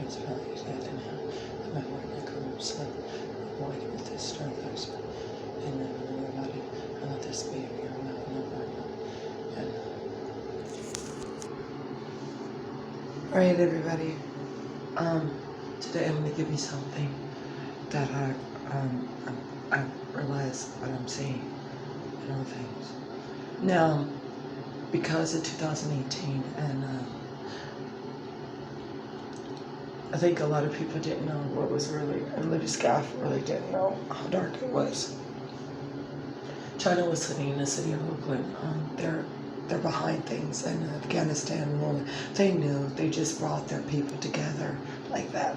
is valued at and how the memory becomes avoid with this strength and then everybody and let this be in your mouth and alright everybody, today I'm going to give you something that I realize what I'm saying and other things. Now, because of 2018 and I think a lot of people didn't know what was really, and Libby Scaff really didn't know how dark it was. China was sitting in the city of Oakland. They're behind things, and Afghanistan and all. They knew. They just brought their people together like that.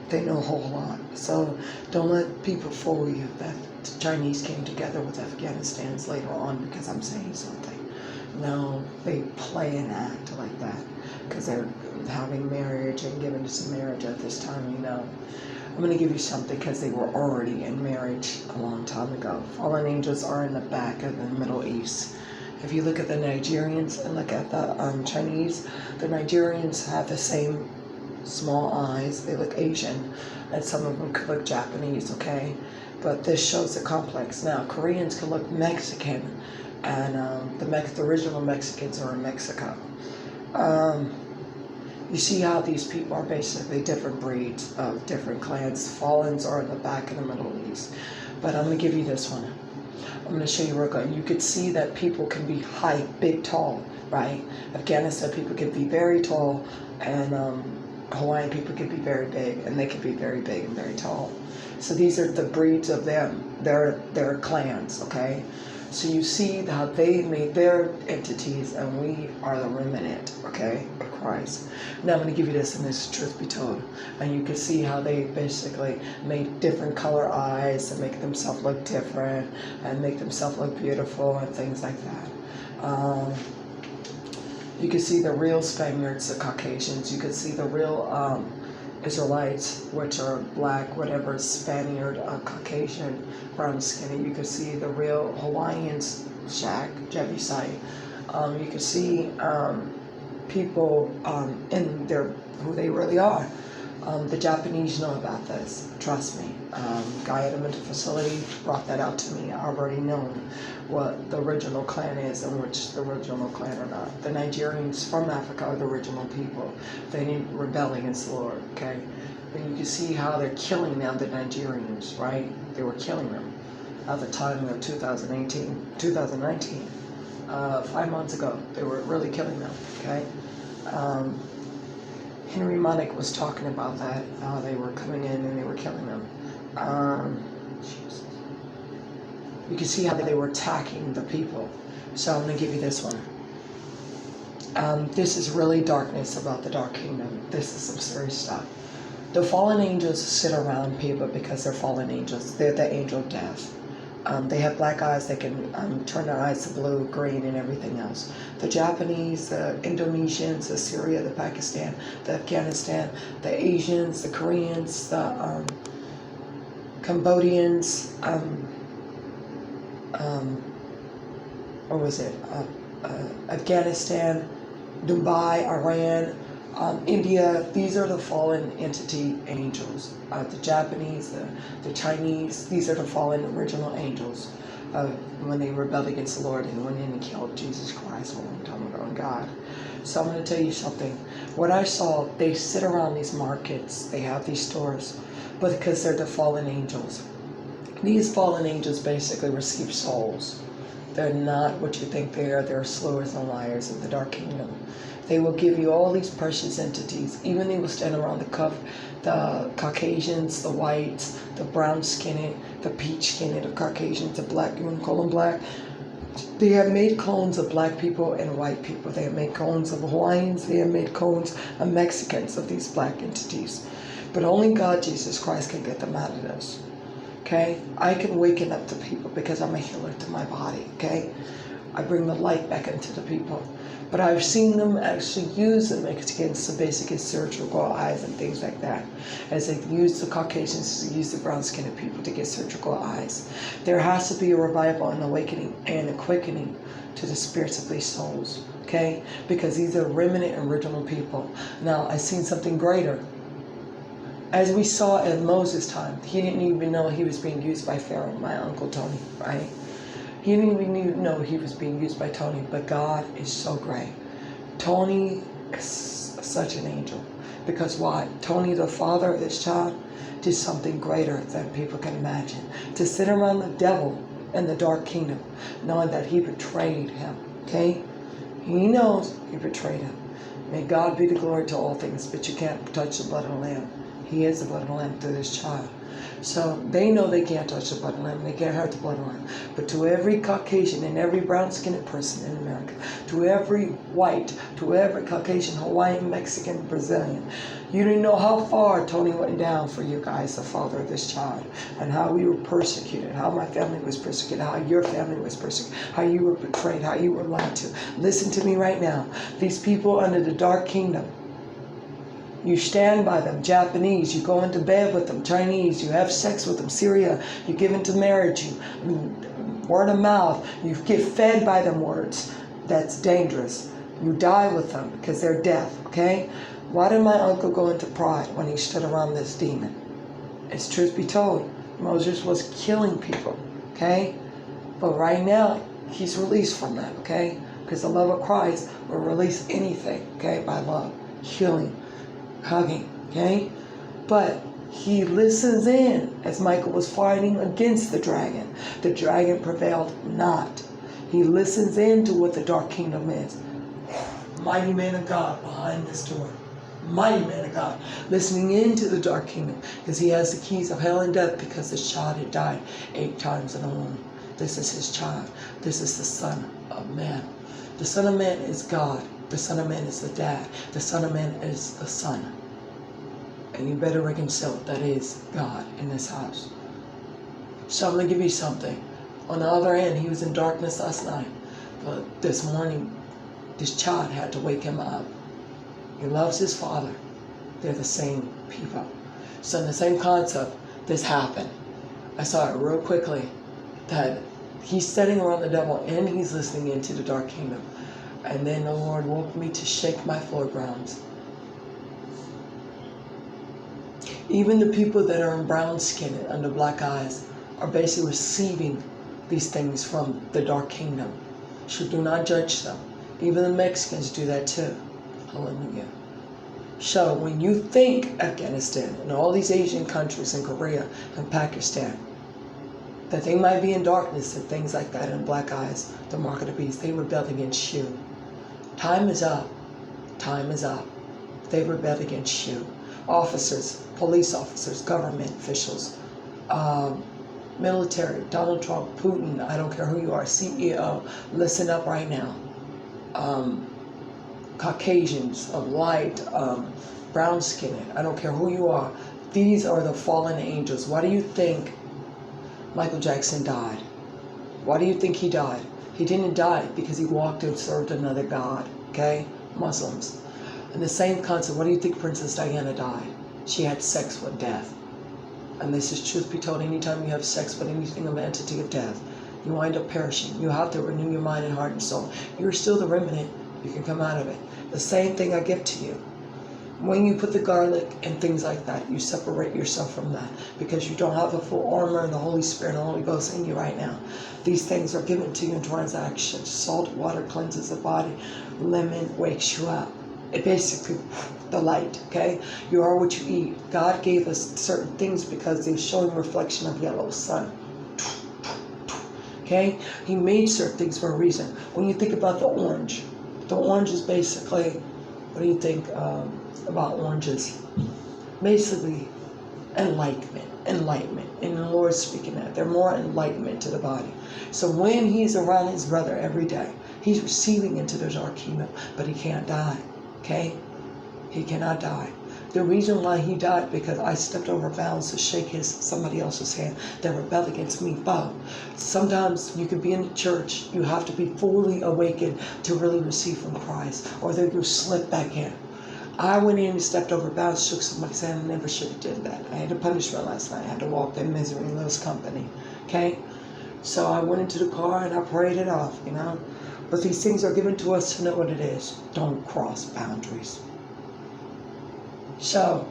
They know a whole lot. So don't let people fool you that the Chinese came together with Afghanistans later on because I'm saying something. No, they play and act like that because they're having marriage and giving us marriage at this time, you know. I'm going to give you something because they were already in marriage a long time ago. Fallen angels are in the back of the Middle East. If you look at the Nigerians and look at the Chinese, the Nigerians have the same small eyes. They look Asian, and some of them could look Japanese, okay? But this shows the complex. Now, Koreans could look Mexican, and the original Mexicans are in Mexico. You see how these people are basically different breeds of different clans. Fallens are in the back of the Middle East. But I'm going to give you this one. I'm going to show you real good. You could see that people can be high, big, tall, right? Afghanistan people can be very tall, and Hawaiian people can be very big, and they can be very big and very tall. So these are the breeds of them, their clans, okay? So you see how they made their entities, and we are the remnant, okay, of Christ. Now I'm going to give you this, and this is truth be told. And you can see how they basically made different color eyes and make themselves look different and make themselves look beautiful and things like that. You can see the real Spaniards, the Caucasians. You can see the real Israelites, which are black, whatever, Spaniard, Caucasian, brown skin. You can see the real Hawaiians, Shak, Jebusite. You can see people in their who they really are. The Japanese know about this, trust me. Guy at a mental facility brought that out to me. I already known what the original clan is and which the original clan are not. The Nigerians from Africa are the original people. They didn't rebel against the Lord, okay? But you can see how they're killing now the Nigerians, right? They were killing them at the time of 2019. 5 months ago, they were really killing them, okay? Henry Monick was talking about that, how they were coming in and they were killing them. You can see how they were attacking the people. So I'm going to give you this one. This is really darkness about the Dark Kingdom. This is some serious stuff. The fallen angels sit around people because they're fallen angels. They're the angel of death. They have black eyes. They can turn their eyes to blue, green, and everything else. The Japanese, the Indonesians, the Syria, the Pakistan, the Afghanistan, the Asians, the Koreans, the Cambodians, what was it? Afghanistan, Dubai, Iran, India. These are the fallen entity angels. The Japanese, the Chinese, these are the fallen original angels when they rebelled against the Lord and went in and killed Jesus Christ a long time ago in God. So I'm going to tell you something. What I saw, they sit around these markets, they have these stores, but because they're the fallen angels. These fallen angels basically receive souls. They're not what you think they are. They're slowers and liars of the Dark Kingdom. They will give you all these precious entities. Even they will stand around the Caucasians, the whites, the brown skinned, the peach skinned, the Caucasians, the black, you want to call them black? They have made clones of black people and white people. They have made clones of Hawaiians. They have made clones of Mexicans of these black entities. But only God, Jesus Christ, can get them out of this. Okay? I can waken up the people because I'm a healer to my body. Okay? I bring the light back into the people. But I've seen them actually use the Mexicans to basically surgical eyes and things like that. As they use the Caucasians to use the brown-skinned people to get surgical eyes. There has to be a revival and awakening and a quickening to the spirits of these souls. Okay? Because these are remnant original people. Now, I've seen something greater. As we saw in Moses' time, he didn't even know he was being used by Pharaoh, my Uncle Tony, right? He didn't even know he was being used by Tony, but God is so great. Tony is such an angel. Because why? Tony, the father of this child, did something greater than people can imagine. To sit around the devil in the dark kingdom, knowing that he betrayed him, okay? He knows he betrayed him. May God be the glory to all things, but you can't touch the blood of the Lamb. He is the blood of the Lamb through this child. So they know they can't touch the blood of the Lamb. They can't hurt the blood of the Lamb. But to every Caucasian and every brown-skinned person in America, to every white, to every Caucasian, Hawaiian, Mexican, Brazilian, you didn't know how far Tony went down for you guys, the father of this child, and how we were persecuted, how my family was persecuted, how your family was persecuted, how you were betrayed, how you were lied to. Listen to me right now. These people under the dark kingdom, you stand by them. Japanese, you go into bed with them. Chinese, you have sex with them. Syria, you give into marriage. You word of mouth, you get fed by them words. That's dangerous. You die with them because they're death, okay? Why did my uncle go into pride when he stood around this demon? It's truth be told, Moses was killing people, okay? But right now, he's released from that, okay? Because the love of Christ will release anything, okay? By love, healing, hugging, okay? But he listens in as Michael was fighting against the dragon. The dragon prevailed not. He listens in to what the dark kingdom is. Mighty man of God behind this door. Mighty man of God listening into the dark kingdom because he has the keys of hell and death because this child had died 8 times in the womb. This is his child. This is the Son of Man. The Son of Man is God. The Son of Man is the dad. The Son of Man is the Son. And you better reconcile that is God in this house. So I'm going to give you something. On the other end, he was in darkness last night. But this morning, this child had to wake him up. He loves his father. They're the same people. So in the same concept, this happened. I saw it real quickly that he's sitting around the devil and he's listening into the dark kingdom. And then the Lord woke me to shake my floor grounds. Even the people that are in brown skin and under black eyes are basically receiving these things from the dark kingdom. So do not judge them. Even the Mexicans do that too. Hallelujah. So when you think Afghanistan and all these Asian countries and Korea and Pakistan, that they might be in darkness and things like that and black eyes, the mark of the beast, they rebelled against you. Time is up. Time is up. They rebelled against you. Officers, police officers, government officials, military, Donald Trump, Putin, I don't care who you are, CEO, listen up right now. Caucasians of light, brown skinned, I don't care who you are. These are the fallen angels. Why do you think Michael Jackson died? Why do you think he died? He didn't die because he walked and served another god, okay? Muslims. And the same concept, why do you think Princess Diana died? She had sex with death. And this is truth be told, anytime you have sex with anything of an entity of death, you wind up perishing. You have to renew your mind and heart and soul. You're still the remnant. You can come out of it. The same thing I give to you. When you put the garlic and things like that, you separate yourself from that because you don't have the full armor and the Holy Spirit and the Holy Ghost in you right now. These things are given to you in transactions. Salt water cleanses the body. Lemon wakes you up. It basically, the light, okay? You are what you eat. God gave us certain things because they're showing reflection of yellow sun. Okay? He made certain things for a reason. When you think about the orange is basically, what do you think about oranges? Basically, enlightenment. And the Lord's speaking that. They're more enlightenment to the body. So when he's around his brother every day, he's receiving into the dark kingdom, but he can't die. Okay? He cannot die. The reason why he died, because I stepped over bounds to shake somebody else's hand that rebelled against me. But sometimes you can be in the church, you have to be fully awakened to really receive from Christ, or then you'll slip back in. I went in and stepped over bounds, shook somebody's hand, and never should have did that. I had a punishment last night. I had to walk that misery in Lil's company. Okay? So I went into the car and I prayed it off, you know. But these things are given to us to know what it is. Don't cross boundaries. So,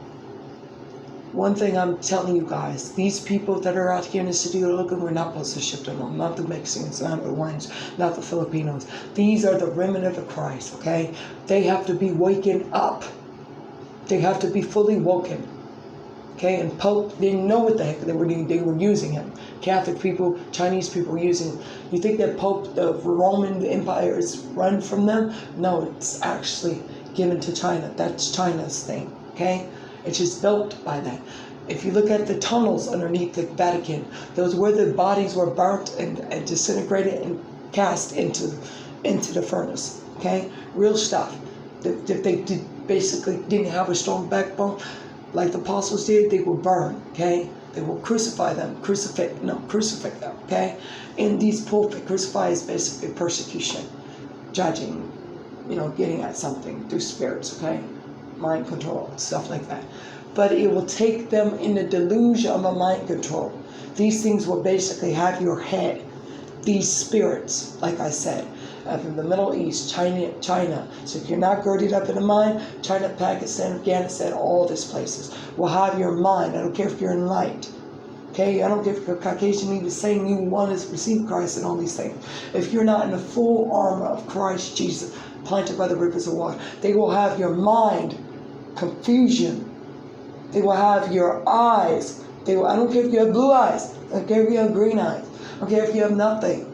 One thing I'm telling you guys, these people that are out here in the city of looking, we're not supposed to ship them home. Not the Mexicans, not the ones, not the Filipinos. These are the remnant of Christ, okay? They have to be waken up. They have to be fully woken. Okay, and Pope didn't know what the heck they were using him. Catholic people, Chinese people were using him. You think that Pope, the Roman Empire is run from them? No, it's actually given to China. That's China's thing, okay? It's just built by that. If you look at the tunnels underneath the Vatican, those where the bodies were burnt and disintegrated and cast into the furnace, okay? Real stuff. If they basically didn't have a strong backbone, like the apostles did, they will burn, okay? They will crucify them, crucifix them, okay? In these pulpit, crucify is basically persecution, judging, getting at something through spirits, okay? Mind control, stuff like that. But it will take them in the delusion of a mind control. These things will basically have your head. These spirits, like I said, from the Middle East, China. So if you're not girded up in the mind, China, Pakistan, Afghanistan, all these places will have your mind. I don't care if you're in light. Okay, I don't care if you're Caucasian, even saying you want to receive Christ and all these things. If you're not in the full armor of Christ Jesus, planted by the rivers of water, they will have your mind confusion. They will have your eyes. I don't care if you have blue eyes. I don't care if you have green eyes. I don't care if you have nothing.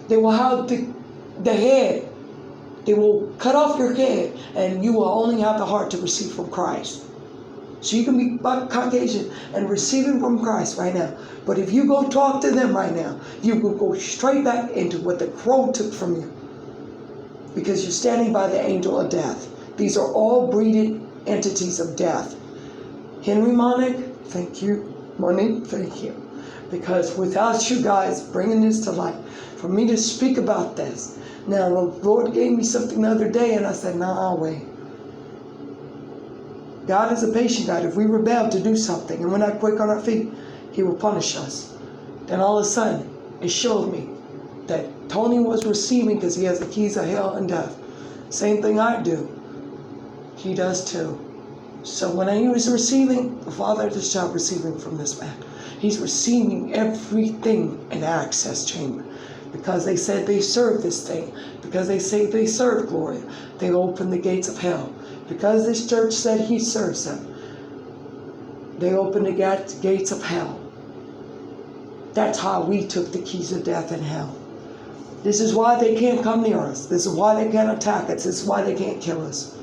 They will have the head. They will cut off your head, and you will only have the heart to receive from Christ. So you can be Caucasian and receiving from Christ right now. But if you go talk to them right now, you will go straight back into what the crow took from you. Because you're standing by the angel of death. These are all breeded entities of death. Henry Monick, thank you. Monique, thank you. Because without you guys bringing this to light, for me to speak about this. Now, the Lord gave me something the other day, and I said, nah, I'll wait. God is a patient God. If we rebel to do something and we're not quick on our feet, He will punish us. Then all of a sudden, it showed me that Tony was receiving because he has the keys of hell and death. Same thing I do. He does too. So when he was receiving, the Father of the child receiving from this man. He's receiving everything in the access chamber. Because they said they serve this thing. Because they say they serve Gloria. They open the gates of hell. Because this church said He serves them. They open the gates of hell. That's how we took the keys of death and hell. This is why they can't come near us. This is why they can't attack us. This is why they can't kill us.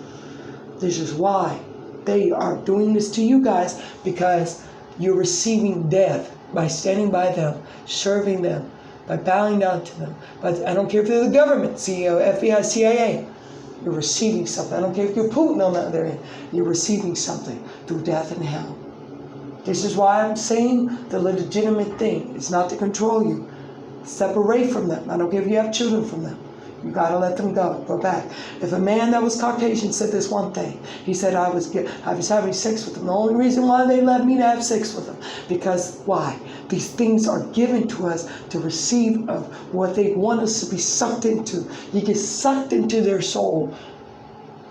This is why they are doing this to you guys, because you're receiving death by standing by them, serving them, by bowing down to them. But I don't care if you're the government, CEO, FBI, CIA. You're receiving something. I don't care if you're Putin on the other end. You're receiving something through death and hell. This is why I'm saying the legitimate thing is not to control you. Separate from them. I don't care if you have children from them. You got to let them go. Go back. If a man that was Caucasian said this one thing, he said, I was having sex with them. The only reason why they let me to have sex with them, because why? These things are given to us to receive of what they want us to be sucked into. You get sucked into their soul.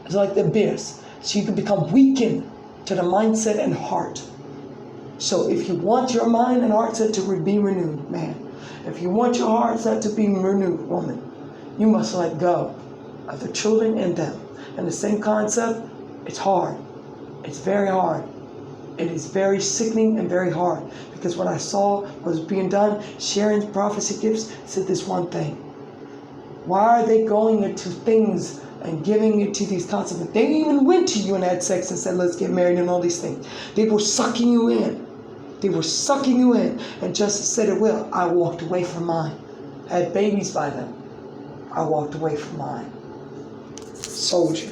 It's like the abyss. So you can become weakened to the mindset and heart. So if you want your mind and heart set to be renewed, man, if you want your heart set to be renewed, woman, you must let go of the children in them. And the same concept, it's hard. It's very hard. It is very sickening and very hard. Because when I saw what was being done, sharing prophecy gifts, said this one thing. Why are they going into things and giving it to these concepts? They even went to you and had sex and said, let's get married and all these things. They were sucking you in. They were sucking you in. And justice said it will. I walked away from mine. I had babies by them. I walked away from mine. Soldier.